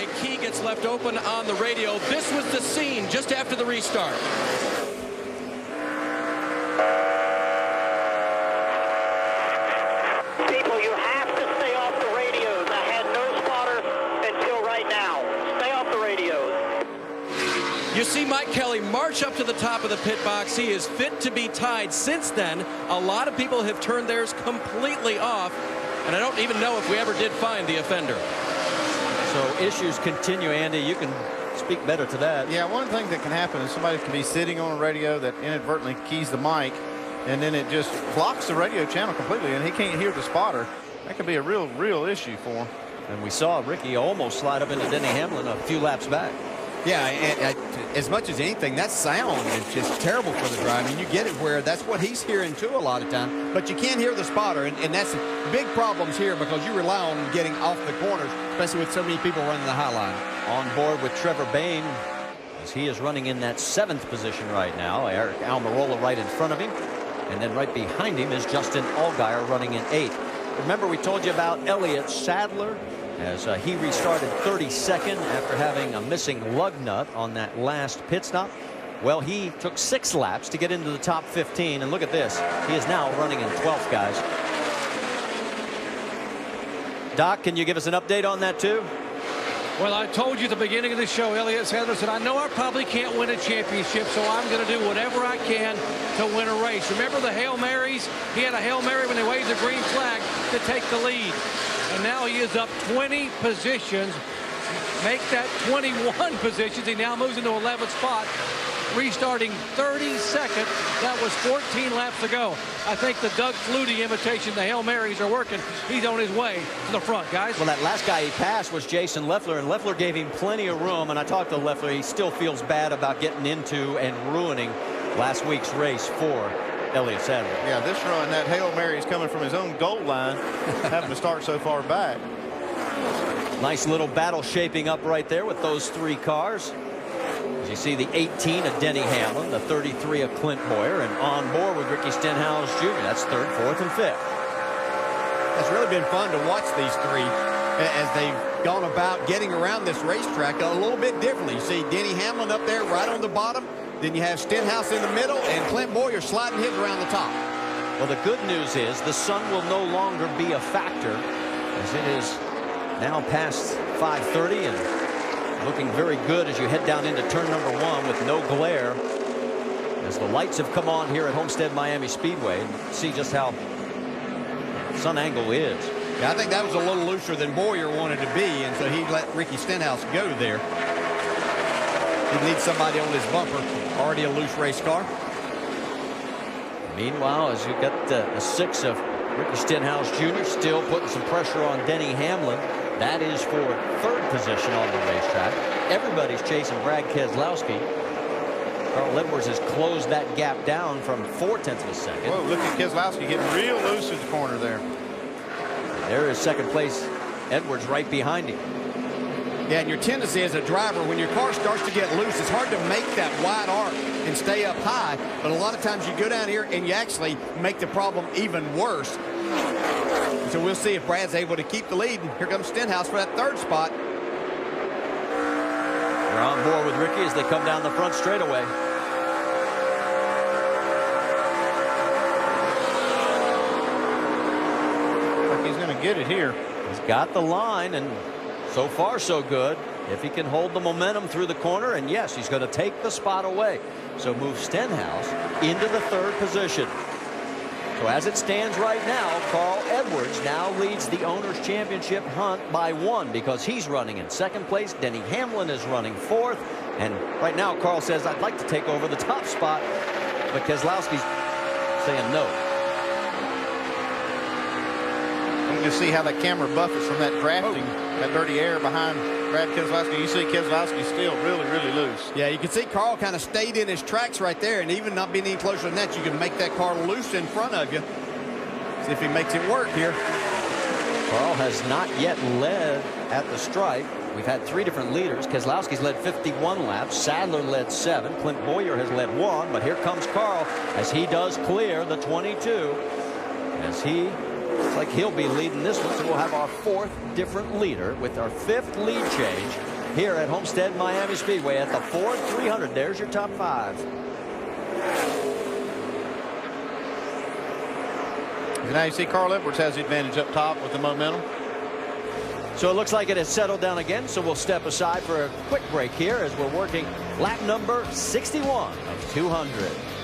A key gets left open on the radio. This was the scene just after the restart. People, you have to stay off the radios. I had no spotter until right now. Stay off the radios. You see Mike Kelly march up to the top of the pit box. He is fit to be tied. Since then, a lot of people have turned theirs completely off, and I don't even know if we ever did find the offender. So issues continue, Andy. You can speak better to that. Yeah, one thing that can happen is somebody can be sitting on a radio that inadvertently keys the mic, and then it just blocks the radio channel completely, and he can't hear the spotter. That could be a real issue for him. And we saw Ricky almost slide up into Denny Hamlin a few laps back. Yeah, and as much as anything, that sound is just terrible for the drive. I mean, you get it where that's what he's hearing too a lot of time, but you can't hear the spotter, and that's big problems here because you rely on getting off the corners, especially with so many people running the high line. On board with Trevor Bayne, as he is running in that 7th position right now. Eric Almirola right in front of him, and then right behind him is Justin Allgaier running in 8th. Remember, we told you about Elliott Sadler as he restarted 32nd after having a missing lug nut on that last pit stop. Well, he took 6 laps to get into the top 15, and look at this. He is now running in 12th, guys. Doc, can you give us an update on that too? Well, I told you at the beginning of the show, Elliott Sadler said, I know I probably can't win a championship, so I'm going to do whatever I can to win a race. Remember the Hail Marys? He had a Hail Mary when they waved the green flag to take the lead. And now he is up 20 positions. Make that 21 positions. He now moves into 11th spot, restarting 32nd. That was 14 laps to go. I think the Doug Flutie imitation, the Hail Marys are working. He's on his way to the front, guys. Well, that last guy he passed was Jason Leffler, and Leffler gave him plenty of room. And I talked to Leffler. He still feels bad about getting into and ruining last week's race for Elliott Sadler. Yeah, this run, that Hail Mary is coming from his own goal line, having to start so far back. Nice little battle shaping up right there with those 3 cars. As you see the 18 of Denny Hamlin, the 33 of Clint Boyer, and on board with Ricky Stenhouse Jr. That's 3rd, 4th, and 5th. It's really been fun to watch these 3 as they've gone about getting around this racetrack a little bit differently. You see Denny Hamlin up there right on the bottom. Then you have Stenhouse in the middle, and Clint Boyer sliding his around the top. Well, the good news is the sun will no longer be a factor, as it is now past 5:30 and looking very good as you head down into turn number 1 with no glare, as the lights have come on here at Homestead Miami Speedway. And see just how sun angle is. Yeah, I think that was a little looser than Boyer wanted to be, and so he let Ricky Stenhouse go there. He needs somebody on his bumper. Already a loose race car. Meanwhile, as you got the 6 of Ricky Stenhouse Jr. still putting some pressure on Denny Hamlin. That is for 3rd position on the racetrack. Everybody's chasing Brad Keselowski. Carl Edwards has closed that gap down from 0.4 of a second. Whoa, look at Keselowski getting real loose in the corner there. There is 2nd place Edwards right behind him. Yeah, and your tendency as a driver, when your car starts to get loose, it's hard to make that wide arc and stay up high. But a lot of times you go down here and you actually make the problem even worse. So we'll see if Brad's able to keep the lead. And here comes Stenhouse for that 3rd spot. They're on board with Ricky as they come down the front straightaway. He's going to get it here. He's got the line, and so far so good. If he can hold the momentum through the corner, and yes, he's going to take the spot away. So move Stenhouse into the 3rd position. So as it stands right now, Carl Edwards now leads the Owners' Championship hunt by 1 because he's running in 2nd place. Denny Hamlin is running 4th. And right now, Carl says, I'd like to take over the top spot, but Keselowski's saying no. You can see how that camera buffets from that drafting, that dirty air behind Brad Keselowski. You see Keselowski still really loose. Yeah, you can see Carl kind of stayed in his tracks right there, and even not being any closer than that, you can make that car loose in front of you. See if he makes it work here. Carl has not yet led at the stripe. We've had 3 different leaders. Keselowski's led 51 laps. Sadler led 7. Clint Boyer has led 1. But here comes Carl as he does clear the 22. As he looks like he'll be leading this one. So we'll have our 4th different leader with our 5th lead change here at Homestead Miami Speedway at the Ford 300. There's your top 5. Now you see Carl Edwards has the advantage up top with the momentum. So it looks like it has settled down again, so we'll step aside for a quick break here as we're working lap number 61 of 200.